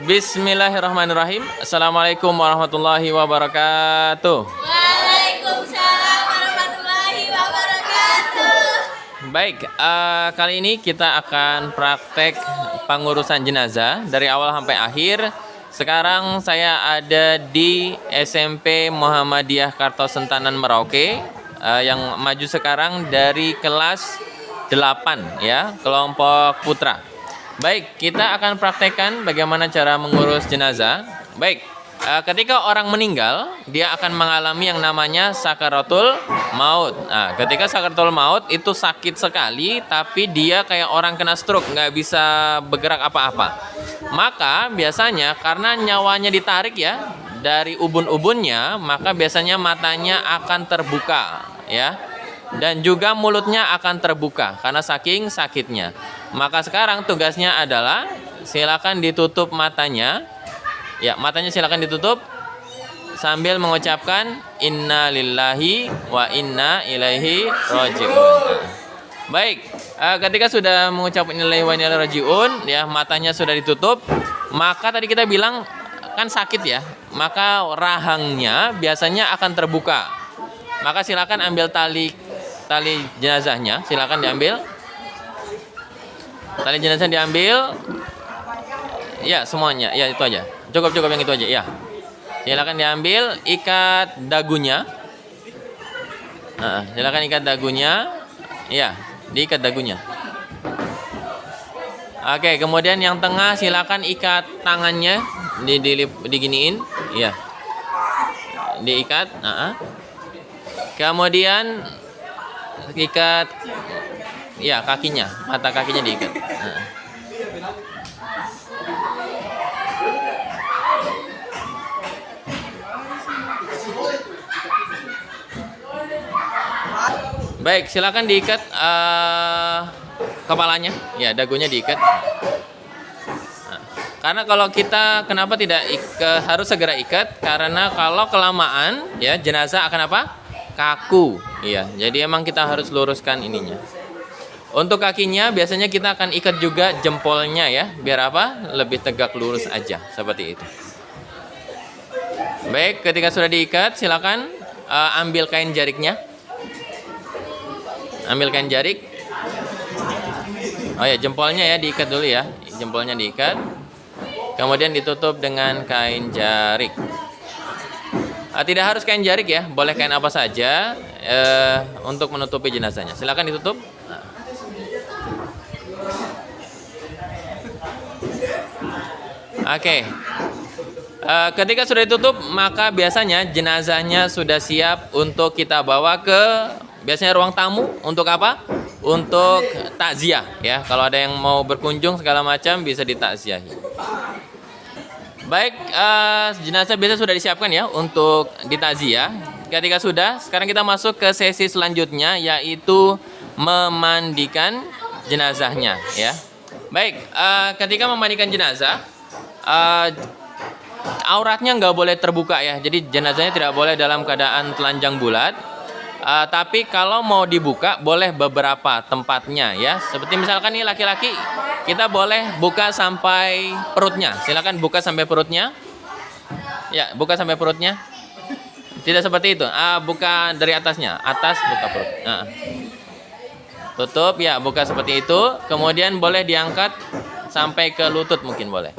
Bismillahirrahmanirrahim. Assalamualaikum warahmatullahi wabarakatuh. Waalaikumsalam warahmatullahi wabarakatuh. Baik, kali ini kita akan praktek pengurusan jenazah dari awal sampai akhir. Sekarang saya ada di SMP Muhammadiyah Kartosentanan Merauke, yang maju sekarang dari kelas 8 ya, kelompok putra. Baik, kita akan praktekkan bagaimana cara mengurus jenazah. Baik, ketika orang meninggal, dia akan mengalami yang namanya sakaratul maut. Nah, ketika sakaratul maut itu sakit sekali, tapi dia kayak orang kena stroke, nggak bisa bergerak apa-apa. Maka biasanya karena nyawanya ditarik ya dari ubun-ubunnya, maka biasanya matanya akan terbuka ya. Dan juga mulutnya akan terbuka karena saking sakitnya. Maka sekarang tugasnya adalah silakan ditutup matanya. Ya, matanya silakan ditutup sambil mengucapkan inna lillahi wa inna ilaihi rajiun. Baik, ketika sudah mengucapkan inna lillahi wa inna ilaihi rajiun, ya matanya sudah ditutup, maka tadi kita bilang kan sakit ya, maka rahangnya biasanya akan terbuka. Maka silakan ambil tali jenazahnya, silakan diambil. Tali jenazah diambil. Ya, semuanya. Ya, itu aja. Cukup yang itu aja, ya. Silakan diambil, ikat dagunya. Silakan ikat dagunya. Ya, diikat dagunya. Oke, kemudian yang tengah silakan ikat tangannya, diginiin, ya. Diikat, Kemudian ikat ya kakinya, mata kakinya diikat. Baik, silakan diikat kepalanya, ya dagunya diikat. Karena kalau kita kenapa tidak harus segera ikat? Karena kalau kelamaan ya jenazah akan apa? Kaku. Iya, jadi emang kita harus luruskan ininya. Untuk kakinya biasanya kita akan ikat juga jempolnya ya, biar apa? Lebih tegak lurus aja, seperti itu. Baik, ketika sudah diikat, silakan ambil kain jariknya. Ambil kain jarik. Oh ya, jempolnya ya diikat dulu ya. Jempolnya diikat. Kemudian ditutup dengan kain jarik. Tidak harus kain jarik ya, boleh kain apa saja untuk menutupi jenazahnya. Silakan ditutup. Oke. Ketika sudah ditutup, maka biasanya jenazahnya sudah siap untuk kita bawa ke biasanya ruang tamu. Untuk apa? Untuk takziah ya. Kalau ada yang mau berkunjung segala macam bisa ditakziahi. Baik, jenazah biasa sudah disiapkan ya untuk ditakziah. Ketika sudah, sekarang kita masuk ke sesi selanjutnya yaitu memandikan jenazahnya ya. Baik, ketika memandikan jenazah, auratnya nggak boleh terbuka ya. Jadi jenazahnya tidak boleh dalam keadaan telanjang bulat. Tapi kalau mau dibuka boleh beberapa tempatnya ya. Seperti misalkan nih laki-laki, kita boleh buka sampai perutnya. Silakan buka sampai perutnya. Ya, buka sampai perutnya. Tidak seperti itu. Buka dari atasnya. Atas buka perut. Tutup ya, buka seperti itu. Kemudian boleh diangkat sampai ke lutut mungkin boleh.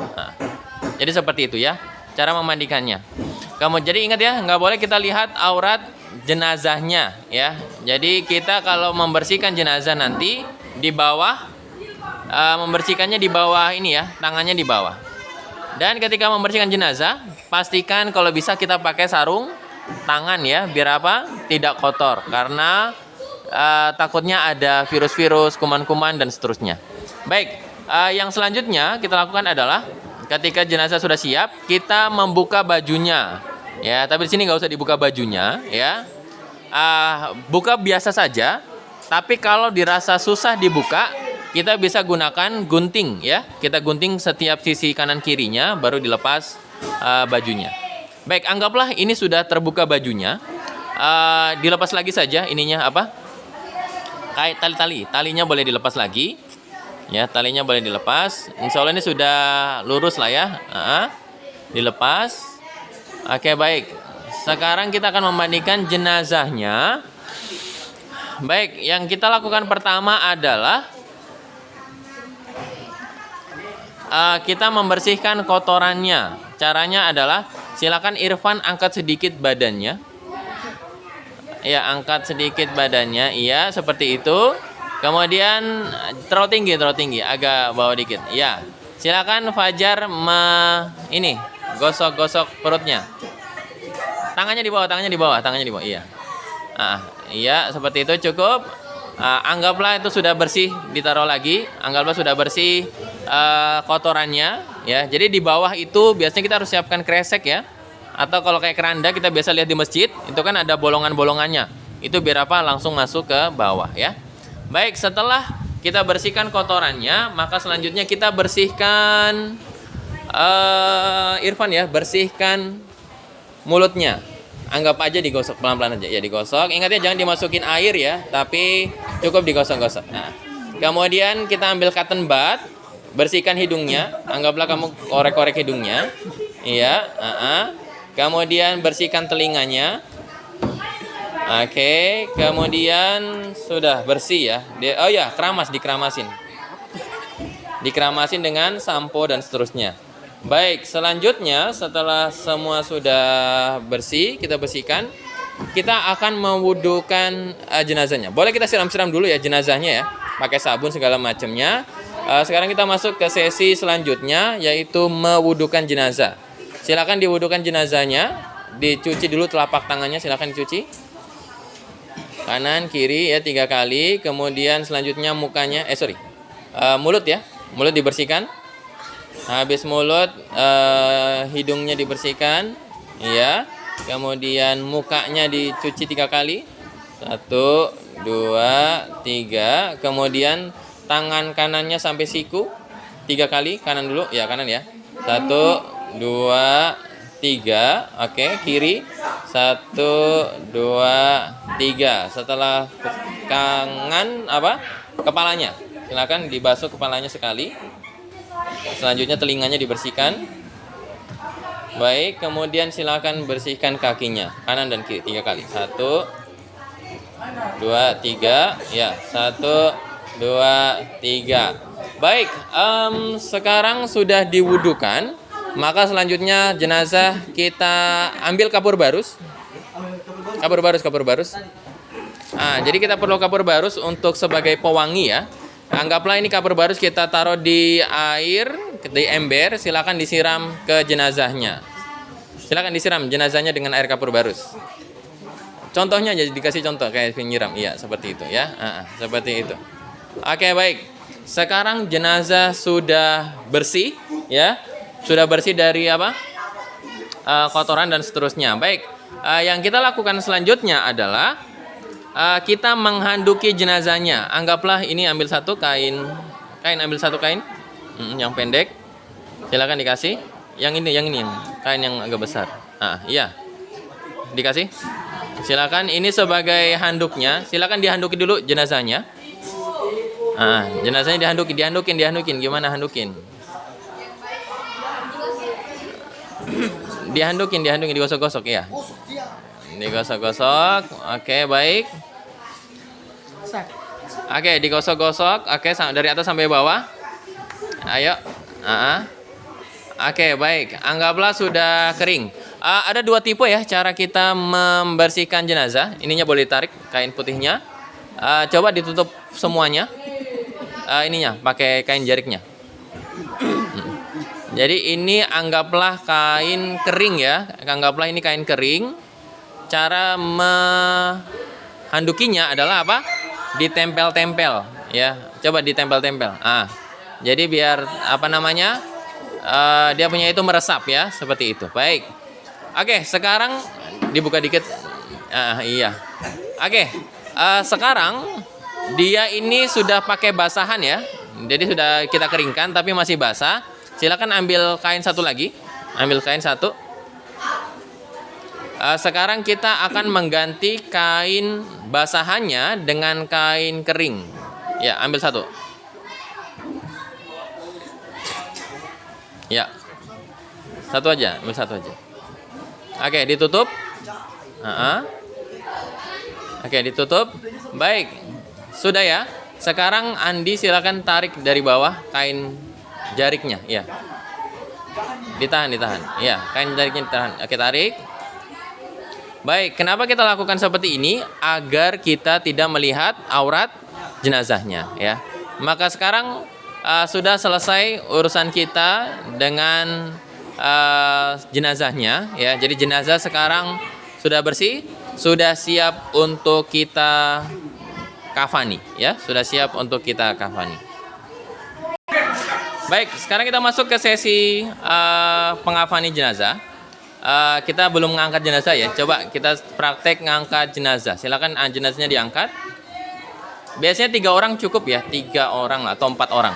Jadi seperti itu ya cara memandikannya. Jadi ingat ya, nggak boleh kita lihat aurat jenazahnya ya. Jadi kita kalau membersihkan jenazah nanti di bawah, membersihkannya di bawah ini ya, tangannya di bawah. Dan ketika membersihkan jenazah, pastikan kalau bisa kita pakai sarung tangan ya, biar apa? Tidak kotor karena takutnya ada virus-virus, kuman-kuman dan seterusnya. Baik, yang selanjutnya kita lakukan adalah ketika jenazah sudah siap, kita membuka bajunya. Ya, tapi di sini nggak usah dibuka bajunya, ya. Buka biasa saja. Tapi kalau dirasa susah dibuka, kita bisa gunakan gunting, ya. Kita gunting setiap sisi kanan kirinya, baru dilepas bajunya. Baik, anggaplah ini sudah terbuka bajunya. Dilepas lagi saja ininya apa? Talinya boleh dilepas lagi. Ya, talinya boleh dilepas. Insya Allah ini sudah lurus lah ya. Dilepas. Oke, baik. Sekarang kita akan memandikan jenazahnya. Baik, yang kita lakukan pertama adalah kita membersihkan kotorannya. Caranya adalah silakan Irfan angkat sedikit badannya. Ya, angkat sedikit badannya. Iya, seperti itu. Kemudian terlalu tinggi, agak bawah dikit. Ya, silakan Fajar ini gosok-gosok perutnya. Tangannya di bawah. Iya. Iya, seperti itu cukup. Anggaplah itu sudah bersih, ditaruh lagi. Anggaplah sudah bersih kotorannya. Ya, jadi di bawah itu biasanya kita harus siapkan kresek ya. Atau kalau kayak keranda kita biasa lihat di masjid, itu kan ada bolongan-bolongannya. Itu biar apa? Langsung masuk ke bawah ya. Baik, setelah kita bersihkan kotorannya, maka selanjutnya kita bersihkan Irfan ya, bersihkan mulutnya. Anggap aja digosok pelan-pelan aja. Ya, digosok. Ingat ya, jangan dimasukin air ya, tapi cukup digosok-gosok. Nah, kemudian kita ambil cotton bud, bersihkan hidungnya. Anggaplah kamu korek-korek hidungnya. Iya, Kemudian bersihkan telinganya. Oke, kemudian sudah bersih ya. Dikeramasin dengan sampo dan seterusnya. Baik, selanjutnya setelah semua sudah bersih, kita bersihkan, kita akan mewudukan jenazahnya. Boleh kita siram-siram dulu ya jenazahnya ya, pakai sabun segala macamnya. Sekarang kita masuk ke sesi selanjutnya, yaitu mewudukan jenazah. Silakan diwudukan jenazahnya, dicuci dulu telapak tangannya, silakan dicuci. Kanan kiri ya 3 kali. Kemudian selanjutnya mukanya mulut ya, mulut dibersihkan. Habis mulut hidungnya dibersihkan ya. Kemudian mukanya dicuci 3 kali. 1, 2, 3. Kemudian tangan kanannya sampai siku 3 kali. Kanan dulu ya, kanan ya. 1, 2, 3. Oke, kiri 1, 2, 3. Setelah kepalanya, silakan dibasuh kepalanya sekali. Selanjutnya telinganya dibersihkan. Baik, kemudian silakan bersihkan kakinya, kanan dan kiri 3 kali. 1, 2, 3. Ya, 1, 2, 3. Baik, sekarang sudah diwudukan. Maka selanjutnya jenazah kita ambil kapur barus. Jadi kita perlu kapur barus untuk sebagai pewangi ya. Anggaplah ini kapur barus kita taruh di air, di ember, silakan disiram ke jenazahnya. Silakan disiram jenazahnya dengan air kapur barus. Contohnya aja dikasih contoh kayak nyiram. Iya, seperti itu ya. Seperti itu. Oke, baik. Sekarang jenazah sudah bersih ya. Sudah bersih dari kotoran dan seterusnya. Baik, yang kita lakukan selanjutnya adalah kita menghanduki jenazahnya. Anggaplah ini ambil satu kain, ambil satu kain yang pendek. Silakan dikasih. Yang ini kain yang agak besar. Iya. Dikasih. Silakan, ini sebagai handuknya. Silakan dihanduki dulu jenazahnya. Jenazahnya dihandukin. Gimana handukin? Dihandukin, digosok-gosok ya. Digosok-gosok. Oke, baik. Oke, digosok-gosok. Oke, dari atas sampai bawah. Ayo. Oke, baik. Anggaplah sudah kering. Ada 2 tipe ya cara kita membersihkan jenazah. Ininya boleh ditarik kain putihnya. Coba ditutup semuanya. Ininya pakai kain jariknya. Jadi ini anggaplah kain kering ya. Anggaplah ini kain kering. Cara menghandukinya adalah apa? Ditempel-tempel ya. Coba ditempel-tempel. Jadi biar dia punya itu meresap ya, seperti itu. Baik. Oke, sekarang dibuka dikit. Iya. Oke. Sekarang dia ini sudah pakai basahan ya. Jadi sudah kita keringkan tapi masih basah. Silakan ambil kain satu lagi. Ambil kain satu. Sekarang kita akan mengganti kain basahannya dengan kain kering. Ya, ambil satu. Ya, satu aja, ambil satu aja. Oke, ditutup. Oke, ditutup. Baik, sudah ya. Sekarang Andi silakan tarik dari bawah kain jariknya, ya. Ditahan. Ya, kain jariknya ditahan. Oke, tarik. Baik, kenapa kita lakukan seperti ini? Agar kita tidak melihat aurat jenazahnya, ya. Maka sekarang sudah selesai urusan kita dengan jenazahnya, ya. Jadi jenazah sekarang sudah bersih, sudah siap untuk kita kafani, ya. Sudah siap untuk kita kafani. Baik, sekarang kita masuk ke sesi pengafani jenazah. Kita belum mengangkat jenazah ya. Coba kita praktek ngangkat jenazah. Silakan jenazahnya diangkat. Biasanya 3 orang cukup ya, 3 orang atau 4 orang.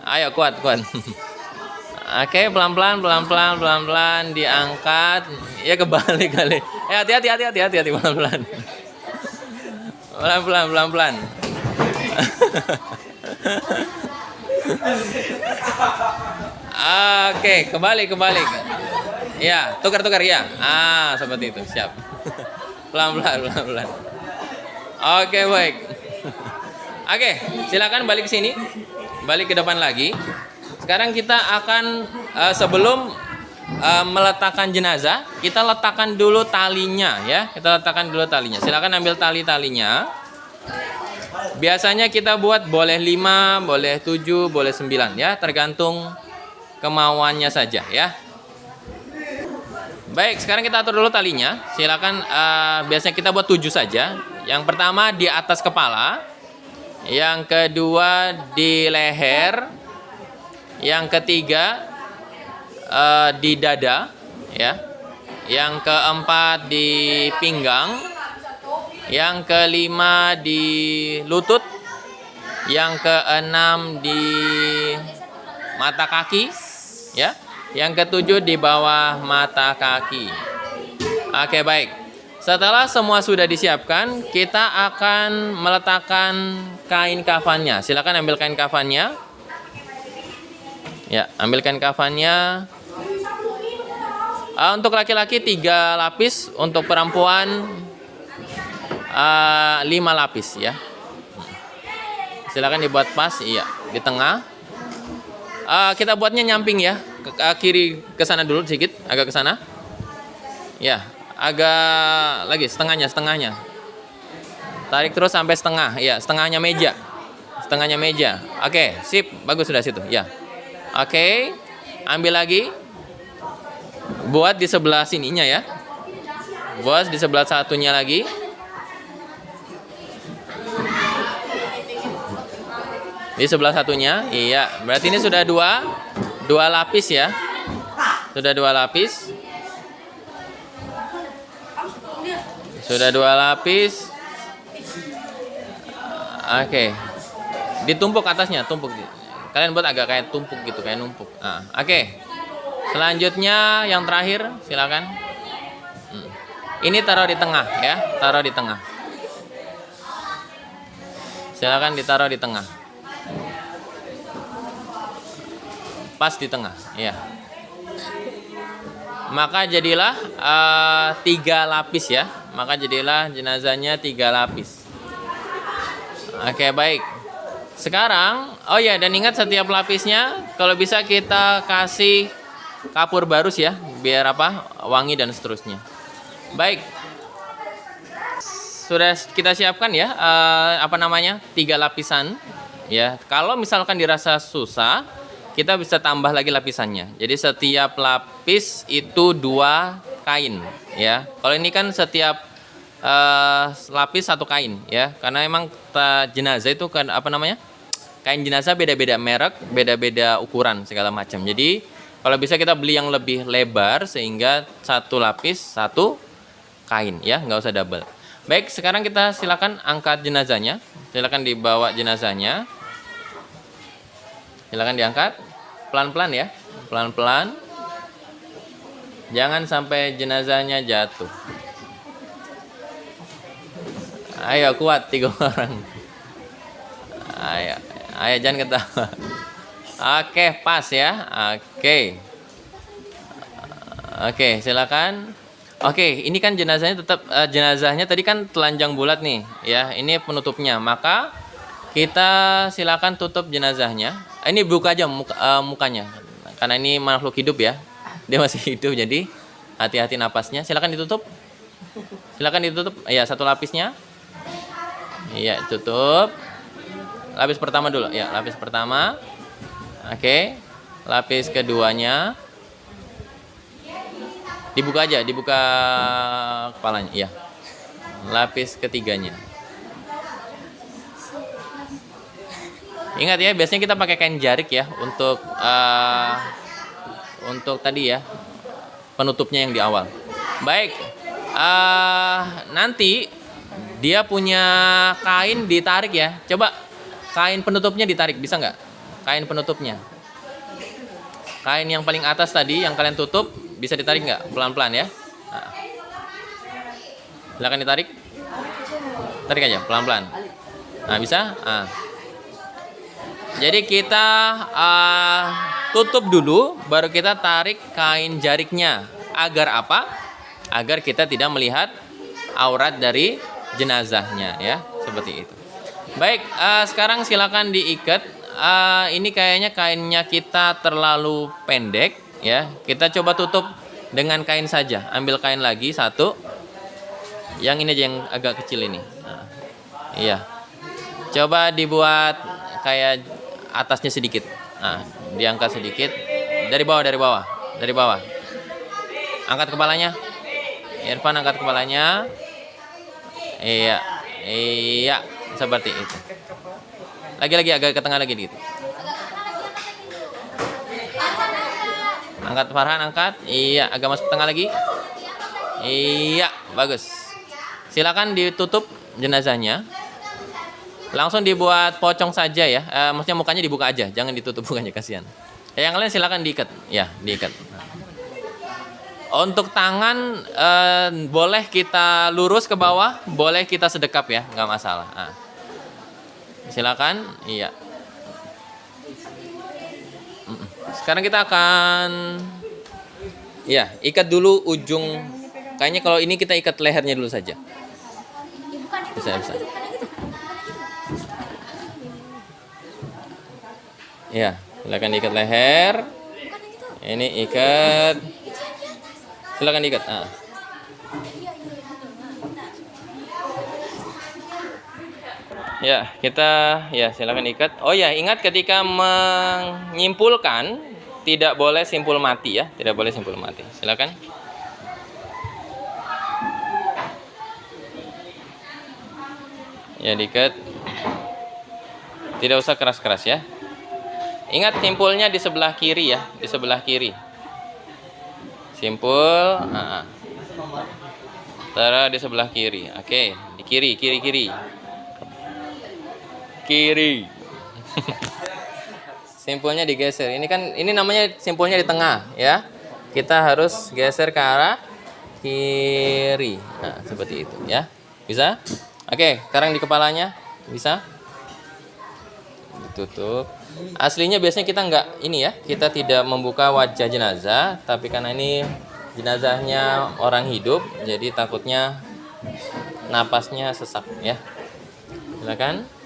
Ayo kuat. Oke, pelan-pelan diangkat. Ya kebalik kali. Hati-hati pelan-pelan. Pelan-pelan. Oke, kebalik. Ya, tukar ya. Seperti itu. Siap. Pelan-pelan. Oke, baik. Oke, silakan balik ke sini. Balik ke depan lagi. Sekarang kita akan sebelum meletakkan jenazah, kita letakkan dulu talinya ya. Silakan ambil talinya. Biasanya kita buat boleh 5, boleh 7, boleh 9 ya, tergantung kemauannya saja ya. Baik, sekarang kita atur dulu talinya. Silakan biasanya kita buat 7 saja. Yang pertama di atas kepala, yang kedua di leher, yang ketiga di dada, ya. Yang keempat di pinggang, yang kelima di lutut, yang keenam di mata kaki, ya. Yang ketujuh di bawah mata kaki. Oke, baik. Setelah semua sudah disiapkan, kita akan meletakkan kain kafannya. Silakan ambil kain kafannya. Ya, ambil kain kafannya. Untuk laki-laki 3 lapis, untuk perempuan 5 lapis ya. Silakan dibuat pas, iya, di tengah. Kita buatnya nyamping ya, ke kiri, ke sana dulu sedikit, agak ke sana. Ya, agak lagi setengahnya. Tarik terus sampai setengah, ya, setengahnya meja. Oke, sip, bagus sudah situ, ya. Oke, ambil lagi. Buat di sebelah sininya ya. Buat di sebelah satunya lagi. Di sebelah satunya, iya. Berarti ini sudah dua lapis ya. Sudah 2 lapis. Oke. Ditumpuk atasnya, tumpuk. Kalian buat agak kayak tumpuk gitu, kayak numpuk. Oke. Selanjutnya yang terakhir, silakan. Ini taruh di tengah ya, Silakan ditaruh di tengah. Pas di tengah, ya. Maka jadilah 3 lapis ya. Maka jadilah jenazahnya 3 lapis. Oke, baik. Sekarang, oh ya, dan ingat setiap lapisnya kalau bisa kita kasih kapur barus ya, biar wangi dan seterusnya. Baik. Sudah kita siapkan ya, 3 lapisan ya. Kalau misalkan dirasa susah, kita bisa tambah lagi lapisannya. Jadi setiap lapis itu 2 kain ya. Kalau ini kan setiap lapis 1 kain ya. Karena emang jenazah itu kan kain jenazah beda-beda merek, beda-beda ukuran segala macam. Jadi kalau bisa kita beli yang lebih lebar sehingga 1 lapis 1 kain ya, nggak usah double. Baik, sekarang kita silakan angkat jenazahnya. Silakan dibawa jenazahnya. Silakan diangkat. Pelan-pelan ya, pelan-pelan. Jangan sampai jenazahnya jatuh. Ayo kuat 3 orang. Ayo jangan ketawa. Oke, pas ya. Oke. Oke, silakan. Oke, ini kan jenazahnya tetap jenazahnya tadi kan telanjang bulat nih, ya. Ini penutupnya. Maka kita silakan tutup jenazahnya. Ini buka aja mukanya. Karena ini makhluk hidup ya. Dia masih hidup jadi hati-hati napasnya. Silakan ditutup. Silakan ditutup. Ya, satu lapisnya. Iya, tutup. Lapis pertama dulu. Ya, lapis pertama. Oke. Lapis keduanya. Dibuka aja, dibuka kepalanya. Iya. Lapis ketiganya. Ingat ya, biasanya kita pakai kain jarik ya untuk tadi ya penutupnya yang di awal. Baik. Nanti dia punya kain ditarik ya. Coba kain penutupnya ditarik, bisa nggak? Kain penutupnya. Kain yang paling atas tadi yang kalian tutup bisa ditarik nggak? Pelan-pelan ya. Nah. Silakan ditarik. Tarik aja pelan-pelan. Nah, bisa? Nah. Jadi kita tutup dulu baru kita tarik kain jariknya. Agar apa? Agar kita tidak melihat aurat dari jenazahnya ya, seperti itu. Baik, sekarang silakan diikat. Ini kayaknya kainnya kita terlalu pendek ya. Kita coba tutup dengan kain saja. Ambil kain lagi satu. Yang ini aja yang agak kecil ini. Nah, iya. Coba dibuat kayak atasnya sedikit. Nah, diangkat sedikit dari bawah, dari bawah, dari bawah. Angkat kepalanya. Irfan angkat kepalanya. Iya. Iya, seperti itu. Lagi-lagi agak ke tengah lagi gitu. Angkat Farhan, angkat. Iya, agak masuk ke tengah lagi. Iya, bagus. Silakan ditutup jenazahnya. Langsung dibuat pocong saja ya. Maksudnya mukanya dibuka aja, jangan ditutup mukanya, kasihan. Yang lain silakan diikat. Ya, diikat. Untuk tangan boleh kita lurus ke bawah, boleh kita sedekap ya, nggak masalah. Nah. Silakan, iya. Sekarang kita akan, ya, ikat dulu ujung. Kayaknya kalau ini kita ikat lehernya dulu saja. Bisa, bisa. Ya, silakan diikat leher. Ini ikat. Silakan diikat. Ah. Ya, kita ya silakan ikat. Oh ya, ingat ketika menyimpulkan tidak boleh simpul mati ya, tidak boleh simpul mati. Silakan. Ya, diikat. Tidak usah keras-keras ya. Ingat simpulnya di sebelah kiri ya, di sebelah kiri. Simpul, taruh di sebelah kiri. Oke, di kiri, kiri, kiri. Kiri. Simpulnya digeser. Ini kan ini namanya simpulnya di tengah ya. Kita harus geser ke arah kiri. Nah, seperti itu ya. Bisa? Oke, sekarang di kepalanya. Bisa? Ditutup. Aslinya biasanya kita nggak ini ya. Kita tidak membuka wajah jenazah, tapi karena ini jenazahnya orang hidup, jadi takutnya napasnya sesak ya. Silakan.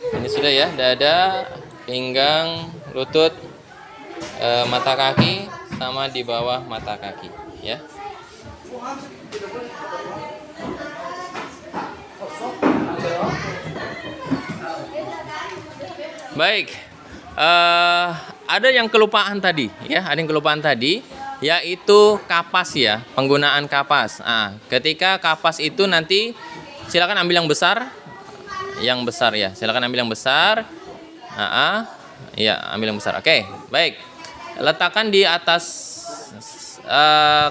Ini sudah ya, dada, pinggang, lutut, mata kaki, sama di bawah mata kaki, ya. Baik, ada yang kelupaan tadi, ya, ada yang kelupaan tadi, yaitu kapas ya, penggunaan kapas. Nah, ketika kapas itu nanti silakan ambil yang besar. Yang besar ya, silakan ambil yang besar. Ya, ambil yang besar. Oke, baik. Letakkan di atas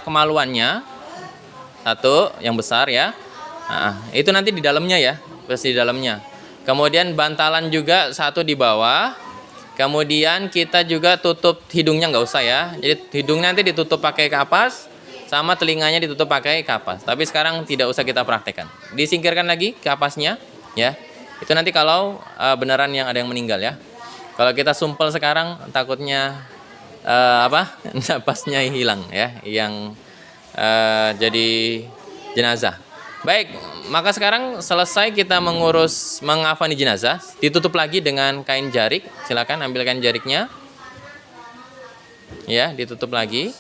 kemaluannya satu yang besar ya. Itu nanti di dalamnya ya, pasti di dalamnya. Kemudian bantalan juga satu di bawah. Kemudian kita juga tutup hidungnya, nggak usah ya. Jadi hidungnya nanti ditutup pakai kapas, sama telinganya ditutup pakai kapas. Tapi sekarang tidak usah kita praktekkan. Disingkirkan lagi kapasnya, ya. Itu nanti kalau beneran yang ada yang meninggal ya. Kalau kita sumpel sekarang takutnya napasnya hilang ya, yang jadi jenazah. Baik, maka sekarang selesai kita mengafani jenazah, ditutup lagi dengan kain jarik. Silakan ambil kain jariknya. Ya, ditutup lagi.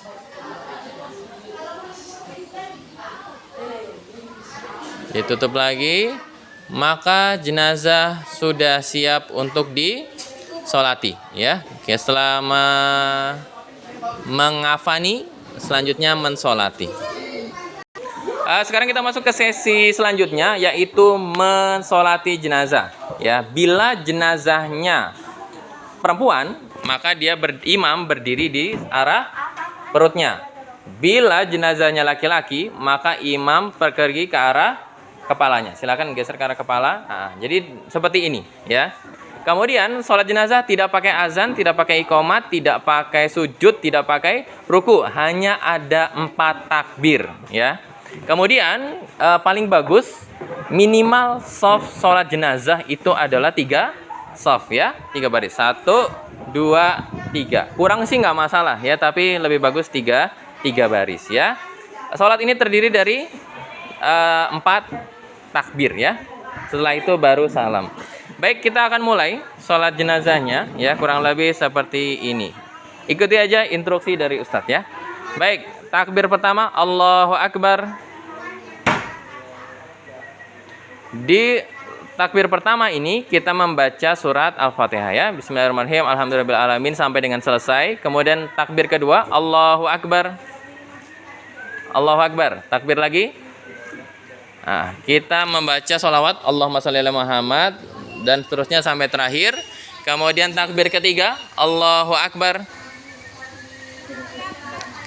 Ditutup lagi, maka jenazah sudah siap untuk disolati ya. Oke, setelah mengafani, selanjutnya mensolati. Sekarang kita masuk ke sesi selanjutnya, yaitu mensolati jenazah ya. Bila jenazahnya perempuan, maka dia imam berdiri di arah perutnya. Bila jenazahnya laki-laki, maka imam pergi ke arah kepalanya. Silakan geser ke arah kepala. Nah, jadi seperti ini ya. Kemudian sholat jenazah tidak pakai azan, tidak pakai iqomat, tidak pakai sujud, tidak pakai ruku, hanya ada 4 takbir ya. Kemudian paling bagus minimal shaf sholat jenazah itu adalah 3 shaf ya, 3 baris, 1, 2, 3. Kurang sih nggak masalah ya, tapi lebih bagus 3 baris ya. Sholat ini terdiri dari 4 takbir ya. Setelah itu baru salam. Baik, kita akan mulai sholat jenazahnya ya, kurang lebih seperti ini. Ikuti aja instruksi dari Ustadz ya. Baik, takbir pertama Allahu Akbar. Di takbir pertama ini kita membaca surat Al-Fatihah ya. Bismillahirrahmanirrahim. Alhamdulillahirabbil alamin sampai dengan selesai. Kemudian takbir kedua Allahu Akbar. Allahu Akbar. Takbir lagi. Nah, kita membaca sholawat Allahumma sholli ala Muhammad dan seterusnya sampai terakhir. Kemudian takbir ketiga Allahu Akbar.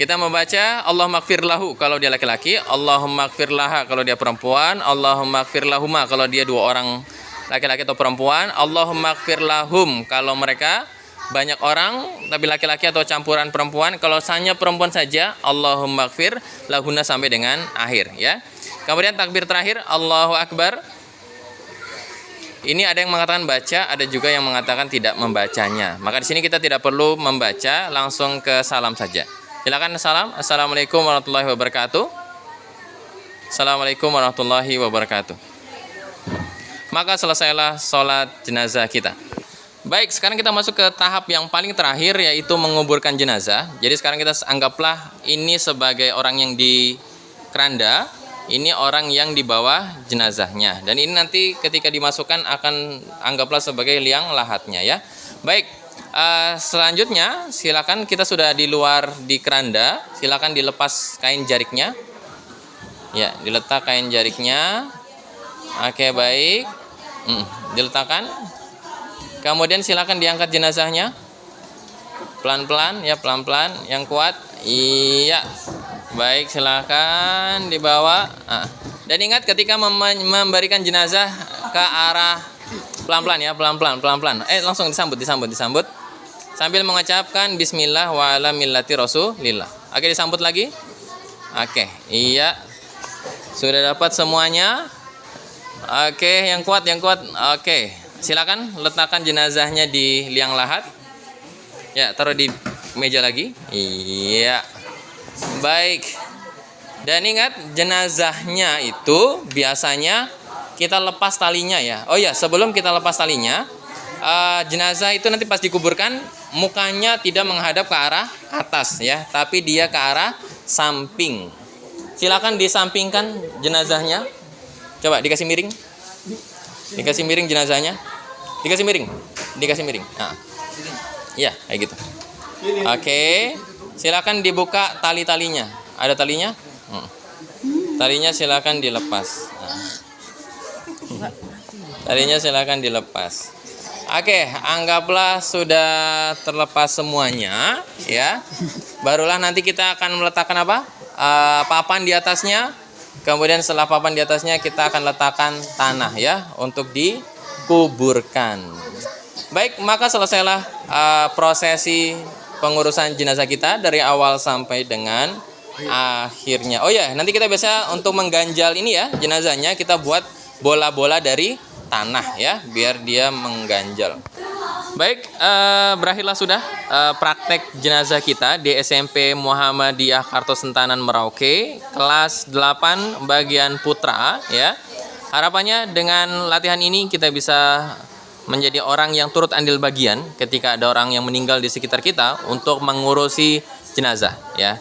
Kita membaca Allahumma gfir lahu kalau dia laki-laki, Allahumma gfir laha kalau dia perempuan, Allahumma gfir lahuma kalau dia 2 orang laki-laki atau perempuan, Allahumma gfir lahum kalau mereka banyak orang tapi laki-laki atau campuran perempuan, kalau hanya perempuan saja Allahumma gfir lahuna sampai dengan akhir ya. Kemudian takbir terakhir Allahu Akbar. Ini ada yang mengatakan baca, ada juga yang mengatakan tidak membacanya. Maka di sini kita tidak perlu membaca, langsung ke salam saja. Silakan salam. Assalamualaikum warahmatullahi wabarakatuh. Assalamualaikum warahmatullahi wabarakatuh. Maka selesailah sholat jenazah kita. Baik, sekarang kita masuk ke tahap yang paling terakhir, yaitu menguburkan jenazah. Jadi sekarang kita anggaplah ini sebagai orang yang di keranda, ini orang yang di bawah jenazahnya. Dan ini nanti ketika dimasukkan akan anggaplah sebagai liang lahatnya ya. Baik. Selanjutnya silakan, kita sudah di luar di keranda, silakan dilepas kain jariknya ya, diletak kain jariknya. Oke, baik. Diletakkan, kemudian silakan diangkat jenazahnya pelan-pelan ya, pelan-pelan yang kuat. Iya, baik, silakan dibawa. Dan ingat ketika memberikan jenazah ke arah pelan-pelan ya, pelan-pelan. Langsung disambut sambil mengucapkan bismillah wa ala millati rasulillah. Oke, disambut lagi. Oke, iya. Sudah dapat semuanya? Oke, yang kuat. Oke, silakan letakkan jenazahnya di liang lahat. Ya, taruh di meja lagi. Iya. Baik. Dan ingat, jenazahnya itu biasanya kita lepas talinya ya. Oh ya, sebelum kita lepas talinya, jenazah itu nanti pas dikuburkan mukanya tidak menghadap ke arah atas ya, tapi dia ke arah samping. Silakan disampingkan jenazahnya. Coba dikasih miring. Dikasih miring jenazahnya. Dikasih miring. Nah. Ya, kayak gitu. Oke. Silakan dibuka tali-talinya. Ada talinya? Talinya silakan dilepas. Nah. Talinya silakan dilepas. Oke, anggaplah sudah terlepas semuanya ya. Barulah nanti kita akan meletakkan apa? Papan di atasnya. Kemudian setelah papan di atasnya kita akan letakkan tanah ya untuk dikuburkan. Baik, maka selesailah prosesi pengurusan jenazah kita dari awal sampai dengan akhirnya. Oh ya, nanti kita biasa untuk mengganjal ini ya jenazahnya, kita buat bola-bola dari tanah ya, biar dia mengganjal. Baik, berakhirlah sudah praktek jenazah kita di SMP Muhammadiyah Kartosentanan Merauke, kelas 8 bagian putra ya. Harapannya dengan latihan ini kita bisa menjadi orang yang turut andil bagian ketika ada orang yang meninggal di sekitar kita untuk mengurusi jenazah ya.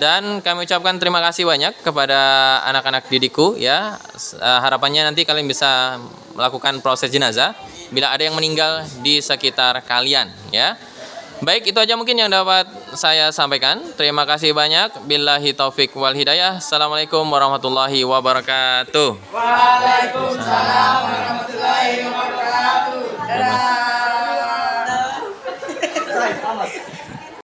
Dan kami ucapkan terima kasih banyak kepada anak-anak didikku ya. Harapannya nanti kalian bisa melakukan proses jenazah bila ada yang meninggal di sekitar kalian ya. Baik, itu aja mungkin yang dapat saya sampaikan. Terima kasih banyak. Billahi taufik wal hidayah. Assalamualaikum warahmatullahi wabarakatuh. Waalaikumsalam warahmatullahi wabarakatuh.